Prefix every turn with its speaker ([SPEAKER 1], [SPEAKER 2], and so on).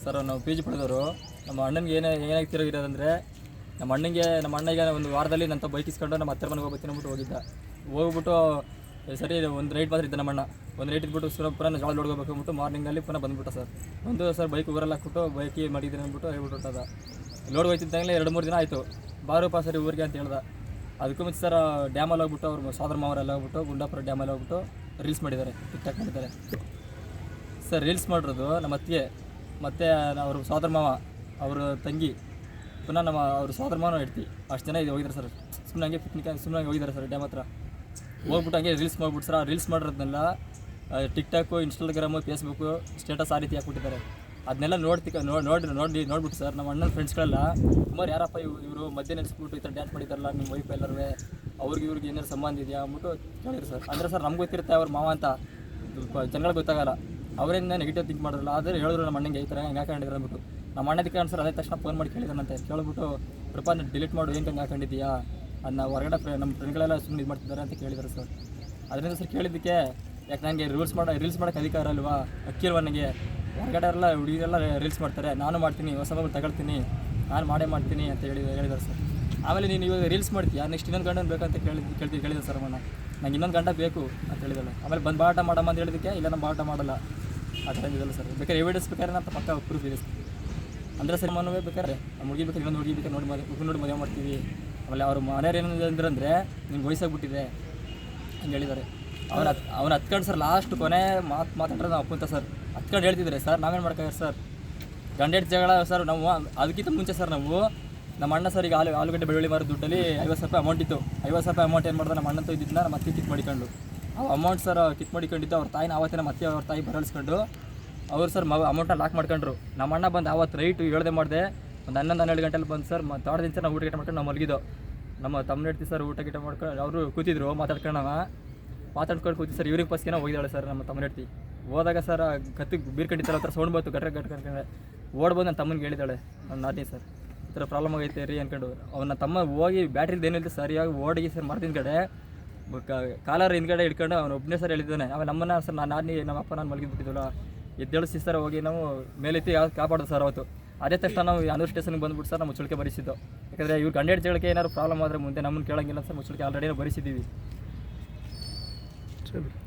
[SPEAKER 1] Sir ನಾವು P G ಪಡೆದವರು ನಮ್ಮ ಅಣ್ಣನಿಗೆ ಏನಾಗಿ ತಿರುಗಿರೋದಂದರೆ ನಮ್ಮ ಅಣ್ಣಗೆ ಒಂದು ವಾರದಲ್ಲಿ ನನ್ನ ಬೈಕ್ ಇಸ್ಕೊಂಡು ನಮ್ಮ ಹತ್ತಿರ ಮನೆಗೆ ಹೋಗ್ತೀನಿ ಅಂದ್ಬಿಟ್ಟು ಹೋಗ್ಬಿಟ್ಟು ಸರಿ ಒಂದು ರೈಟ್ ಮಾತ್ರ ಇದ್ದ ನಮ್ಮ ಅಣ್ಣ ಒಂದು ರೈಟ್ ಇದ್ಬಿಟ್ಟು ಪುನಃ ಜೋಳ ನೋಡ್ಕೋಬೇಕು ಅಂದ್ಬಿಟ್ಟು ಮಾರ್ನಿಂಗಲ್ಲಿ ಪುನಃ ಬಂದ್ಬಿಟ್ಟು ಸರ್ ಬೈಕ್ ಊರಲ್ಲಿ ಹಾಕ್ಬಿಟ್ಟು ಬೈಕ್ ಮಾಡಿದ್ದೀನಿ ಅಂದ್ಬಿಟ್ಟು ಹೇಳ್ಬಿಟ್ಟು ಹೊಟ್ಟದ ಲೋಡ್ ಹೋಗ್ತಿದ್ದಂಗೆ 2-3 ದಿನ ಆಯಿತು ಬಾರೂಪ ಸರಿ ಊರಿಗೆ ಅಂತ ಹೇಳ್ದೆ. ಅದಕ್ಕೂ ಮುಂಚೆ ಸರ್ ಡ್ಯಾಮಲ್ಲಿ ಹೋಗ್ಬಿಟ್ಟು ಅವ್ರ ಸೋದರ ಮಾವರೆಲ್ಲ ಹೋಗ್ಬಿಟ್ಟು ಗುಂಡಾಪುರ ಡ್ಯಾಮಲ್ಲಿ ಹೋಗ್ಬಿಟ್ಟು ರೀಲ್ಸ್ ಮಾಡಿದ್ದಾರೆ, ಟಿಕ್ಟಾಕ್ ಮಾಡಿದ್ದಾರೆ ಸರ್. ರೀಲ್ಸ್ ಮಾಡಿರೋದು ನಮ್ಮ ಅತ್ತಿಗೆ ಮತ್ತು ಅವ್ರ ಸೋದರ ಮಾವ, ಅವ್ರ ತಂಗಿ, ಪುನಃ ಅವ್ರ ಸೋದರ ಮಾವನ ಇಡ್ತಿ ಅಷ್ಟು ಜನ ಇದು ಹೋಗಿದ್ದಾರೆ ಸರ್. ಸುಮ್ಮನೆ ಹಂಗೆ ಪಿಕ್ನಿಕ್ ಸುಮ್ಮನೆ ಹೋಗಿದ್ದಾರೆ ಸರ್ ಡ್ಯಾಮ್ ಹತ್ರ ಹೋಗ್ಬಿಟ್ಟು ಹಂಗೆ ರೀಲ್ಸ್ ಮಾಡ್ಬಿಟ್ಟು ಸರ್. ಆ ರೀಲ್ಸ್ ಮಾಡಿರೋದನ್ನೆಲ್ಲ ಟಿಕ್ಟಾಕು, ಇನ್ಸ್ಟಾಗ್ರಾಮು, ಫೇಸ್ಬುಕ್ಕು ಸ್ಟೇಟಸ್ ಆ ರೀತಿ ಹಾಕ್ಬಿಟ್ಟಿದ್ದಾರೆ. ಅದನ್ನೆಲ್ಲ ನೋಡ್ಬಿಟ್ಟು ಸರ್ ನಮ್ಮ ಅಣ್ಣನ ಫ್ರೆಂಡ್ಸ್ಗಳೆಲ್ಲ ಸುಮಾರು ಯಾರಪ್ಪ ಇವರು ಮಧ್ಯೆ ನೆನೆಸ್ಬಿಟ್ಟು ಈ ಥರ ಡ್ಯಾನ್ಸ್ ಮಾಡಿದಾರಲ್ಲ ನಿಮ್ಮ ವೈಫ್ ಎಲ್ಲರೂ ಇವ್ರಿಗೆ ಏನಾದ್ರು ಸಂಬಂಧ ಇದೆಯಾ ಅಂದ್ಬಿಟ್ಟು ಕೇಳಿದ್ರು ಸರ್. ಅಂದರೆ ಸರ್ ನಮ್ಗೆ ಗೊತ್ತಿರುತ್ತೆ ಅವ್ರ ಮಾವ ಅಂತ, ಜನಗಳಿಗೆ ಗೊತ್ತಾಗಲ್ಲ. ಅವರಿಂದ ನೆಗೆಟಿವ್ ಥಿಂಕ್ ಮಾಡಿದ್ರಲ್ಲ, ಆದರೆ ಹೇಳಿದ್ರು ನಮ್ಮ ಅಣ್ಣಂಗೆ ಈ ಥರ ಹೆಂಗೆ ಹಾಕೊಂಡಿದ್ದಾರೆ ಅಂದ್ಬಿಟ್ಟು. ನಮ್ಮ ಅಣ್ಣದಕ್ಕೆ ಸರ್ ಅದೇ ತಕ್ಷಣ ಫೋನ್ ಮಾಡಿ ಕೇಳಿದಾನಂತೆ. ಕೇಳ್ಬಿಟ್ಟು ಕೃಪಾ ಡಿಲೀಟ್ ಮಾಡು, ಹೆಂಗೆ ಹಾಕೊಂಡಿದ್ದೀಯಾ ಅದನ್ನ ಹೊರಗಡೆ ನಮ್ಮ ಫ್ರೆಂಡ್ಗಳೆಲ್ಲ ಸುಮ್ಮನೆ ಇದು ಮಾಡ್ತಿದ್ದಾರೆ ಅಂತ ಕೇಳಿದ್ದಾರೆ ಸರ್. ಅದರಿಂದ ಸರ್ ಕೇಳಿದ್ದಕ್ಕೆ ಯಾಕೆ ನನಗೆ ರೀಲ್ಸ್ ಮಾಡೋಕ್ಕೆ ಅಧಿಕಾರ ಅಲ್ವಾ, ಅಕ್ಕಿಲ್ವ ನನಗೆ, ಹೊರಗಡೆ ಎಲ್ಲ ಹುಡುಗಿರೆಲ್ಲ ರೀಲ್ಸ್ ಮಾಡ್ತಾರೆ, ನಾನು ಮಾಡ್ತೀನಿ, ಹೊಸ ಮೊಬೈಲ್ ತಗೊಳ್ತೀನಿ, ನಾನು ಮಾಡ್ತೀನಿ ಅಂತ ಹೇಳಿದ್ದಾರೆ ಸರ್. ಆಮೇಲೆ ನೀನು ಇವಾಗ ರೀಲ್ಸ್ ಮಾಡ್ತೀಯಾ, ನೆಕ್ಸ್ಟ್ ಇನ್ನೊಂದು ಗಂಡನ ಬೇಕಂತ ಕೇಳಿದೆ ಸರ್ ಅಮ್ಮನ. ನಂಗೆ ಇನ್ನೊಂದು ಗಂಡ ಬೇಕು ಅಂತ ಹೇಳಿದಲ್ಲ. ಆಮೇಲೆ ಬಂದು ಬಾಟ ಮಾಡಮ್ಮ ಅಂತ ಹೇಳಿದ್ದಕ್ಕೆ ಇಲ್ಲ ನಾನು ಬಾಟ ಮಾಡಲ್ಲ ಆ ಥರ ಇದೆಯಲ್ಲ ಸರ್. ಬೇಕಾದ್ರೆ ಎವಿಡೆನ್ಸ್ ಬೇಕಾದ್ರೆ ನಾನು ಪಕ್ಕ ಪ್ರೂಫ್ ಇದೆ ಅಂದರೆ ಸರ್. ಮನವೇ ಬೇಕಾದ್ರೆ ನಮ್ಮ ಹುಡುಗಿ ಬೇಕಾದ್ರೆ ಇನ್ನೊಂದು ಹುಡುಗಿ ಬೇಕಾದ್ರೆ ನೋಡಿ ಮದುವೆ ಮಾಡ್ತೀವಿ. ಆಮೇಲೆ ಅವ್ರ ಮನೆಯವ್ರು ಏನಂದ್ರೆ ನಿಮ್ಗೆ ವಯಸ್ಸಾಗ್ಬಿಟ್ಟಿದೆ ಹಂಗೆ ಹೇಳಿದ್ದಾರೆ. ಅವ್ನು ಹತ್ಕೊಂಡು ಸರ್ ಲಾಸ್ಟ್ ಕೊನೆ ಮಾತಾಡ್ರೆ ನಾವು ಅಪ್ಪಂತ ಸರ್ ಹತ್ಕೊಂಡು ಹೇಳ್ತಿದ್ದಾರೆ ಸರ್. ನಾವೇನು ಮಾಡ್ತಾರೆ ಸರ್, ಗಂಡೆಡ್ ಜಗಳ ಸರ್. ನಾವು ಅದಕ್ಕಿಂತ ಮುಂಚೆ ಸರ್ ನಮ್ಮ ಅಣ್ಣ ಸರ್ ಈಗ ಆಲೂಗಡ್ಡೆ ಬೆಳ್ಳುಳ್ಳಿ ಮಾರೋ ದುಡ್ಡಲ್ಲಿ 50 ರೂಪಾಯಿ ಅಮೌಂಟ್ ಇತ್ತು. 50 ರೂಪಾಯಿ ಅಮೌಂಟ್ ಏನು ಮಾಡಿದ್ರೆ ನಮ್ಮ ಅಣ್ಣಂತೂ ಇದ್ದಿದ್ದನ್ನ ನಮ್ಮ ಅತ್ತೆ ಕಿತ್ ಮಾಡಿಕೊಂಡು ಆ ಅಮೌಂಟ್ ಸರ್ ಕಿತ್ ಮಾಡಿಕೊಂಡಿದ್ದು ಅವ್ರ ತಾಯಿನ ಆವತ್ತಿನ ಮತ್ತೆ ಅವ್ರ ತಾಯಿ ಬರಳಿಸ್ಕೊಂಡು ಅವ್ರು ಸರ್ ಅಮೌಂಟನ್ನ ಲಾಕ್ ಮಾಡ್ಕೊಂಡ್ರು. ನಮ್ಮ ಅಣ್ಣ ಬಂದು ಆವತ್ತು ರೈಟು ಹೇಳ್ದೆ ಮಾಡಿದೆ ಒಂದು 11-12 ಗಂಟೆಲಿ ಬಂದು ಸರ್ ತಾಡ್ದಿನ ಸರ್ ನಾವು ಊಟ ಮಾಡ್ಕೊಂಡು ನಾವು ಮಲಗಿದ್ದೋ. ನಮ್ಮ ತಮ್ಮ ನಡ್ತಿ ಸರ್ ಊಟ ಮಾಡ್ಕೊಂಡು ಅವರು ಕೂತಿದ್ರು ಮಾತಾಡ್ಕೊಂಡು ಕೂತಿ ಸರ್. ಇವ್ರಿಗೆ ಫಸ್ಟ್ಗೆ ಹೋಗಿದ್ದಾಳೆ ಸರ್ ನಮ್ಮ ತಮ್ಮ ನಡ್ತಿ. ಹೋದಾಗ ಸರ್ ಕತ್ತಿಗೆ ಬೀರ್ಕೊಂಡಿದ್ದಾರೆ ಹತ್ರ ಸೌಂಡ್ ಬಂತು ಗಟ್ರೆ ಓಡ್ಬೋದು. ನನ್ನ ತಮ್ಮನಿಗೆ ಹೇಳಿದ್ದಾಳೆ ನನ್ನ ನಾದಿನಿ ಸರ್ ಈ ಥರ ಪ್ರಾಬ್ಲಮ್ ಆಗೈತೆ ರೀ ಅಂದ್ಕೊಂಡು. ಅವನ ತಮ್ಮ ಹೋಗಿ ಬ್ಯಾಟ್ರಿದು ಏನಿಲ್ಲ ಸರಿಯಾಗಿ ಓಡಿ ಸರ್ ಮರದಿನ ಕಡೆ ಕಾಲರ್ ಹಿಂದ್ಗಡೆ ಹಿಡ್ಕೊಂಡು ಅವನು ಒಬ್ಬನೇ ಸರ್ ಹೇಳಿದ್ದಾನೆ. ಆಮೇಲೆ ನಮ್ಮನ್ನ ಸರ್ ನಾನು ನಮ್ಮ ಅಪ್ಪ ನಾನು ಮಲಗಿದ್ಬಿಟ್ಟಿದ್ವಲ್ಲ ಎದ್ದೇಳಿಸಿ ಸರ್ ಹೋಗಿ ನಾವು ಮೇಲೆತ್ತಿ ಕಾಪಾಡೋದು ಸರ್ ಅವತ್ತು. ಅದೇ ತಕ್ಷಣ ನಾವು ಯಾನೂರು ಸ್ಟೇಷನ್ಗೆ ಬಂದ್ಬಿಟ್ಟು ಸರ್ ನಾವು ಮುಚ್ಚಳಿಕೆ ಬರಿಸಿದ್ದು. ಯಾಕಂದರೆ ಇವ್ರು ಗಂಡೆಡ್ ಜಗಳಕ್ಕೆ ಏನಾದ್ರು ಪ್ರಾಬ್ಲಮ್ ಆದರೆ ಮುಂದೆ ನಮ್ಮನ್ನು ಕೇಳೋಂಗಿಲ್ಲ ಸರ್. ಮುಚ್ಚಳಿಕೆ ಆಲ್ರೆಡಿ ಬರಿಸಿದ್ದೀವಿ.